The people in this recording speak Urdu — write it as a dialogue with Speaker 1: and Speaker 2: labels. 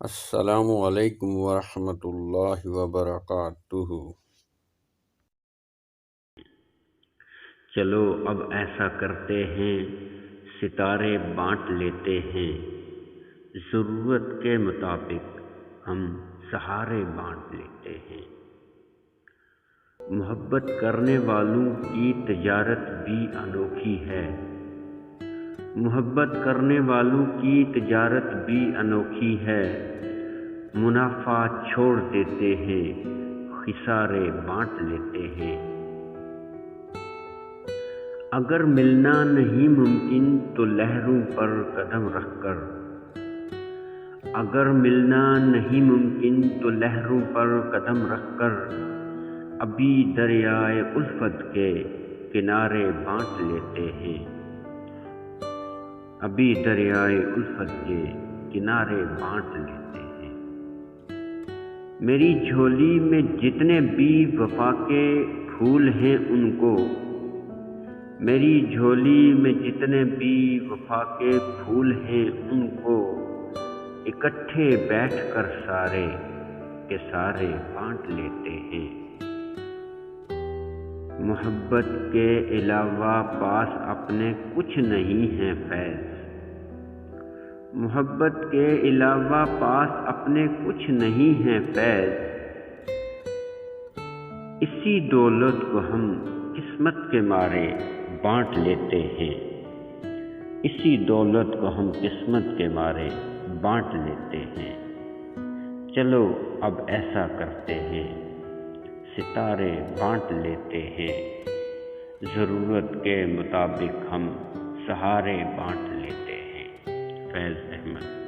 Speaker 1: السلام علیکم ورحمۃ اللہ وبرکاتہ۔
Speaker 2: چلو اب ایسا کرتے ہیں، ستارے بانٹ لیتے ہیں، ضرورت کے مطابق ہم سہارے بانٹ لیتے ہیں۔ محبت کرنے والوں کی تجارت بھی انوکھی ہے، محبت کرنے والوں کی تجارت بھی انوکھی ہے، منافع چھوڑ دیتے ہیں، خسارے بانٹ لیتے ہیں۔ اگر ملنا نہیں ممکن تو لہروں پر قدم رکھ کر، اگر ملنا نہیں ممکن تو لہروں پر قدم رکھ کر، ابھی دریائے الفت کے کنارے بانٹ لیتے ہیں، ابھی دریائے الفت کے کنارے بانٹ لیتے ہیں۔ میری جھولی میں جتنے بھی وفا کے پھول ہیں ان کو، میری جھولی میں جتنے بھی وفا کے پھول ہیں ان کو، اکٹھے بیٹھ کر سارے کے سارے بانٹ لیتے ہیں۔ محبت کے علاوہ پاس اپنے کچھ نہیں ہے فیض، محبت کے علاوہ پاس اپنے کچھ نہیں ہے فیض، اسی دولت کو ہم قسمت کے مارے بانٹ لیتے ہیں، اسی دولت کو ہم قسمت کے مارے بانٹ لیتے ہیں۔ چلو اب ایسا کرتے ہیں، ستارے بانٹ لیتے ہیں، ضرورت کے مطابق ہم سہارے بانٹ لیتے ہیں۔ فیض احمد۔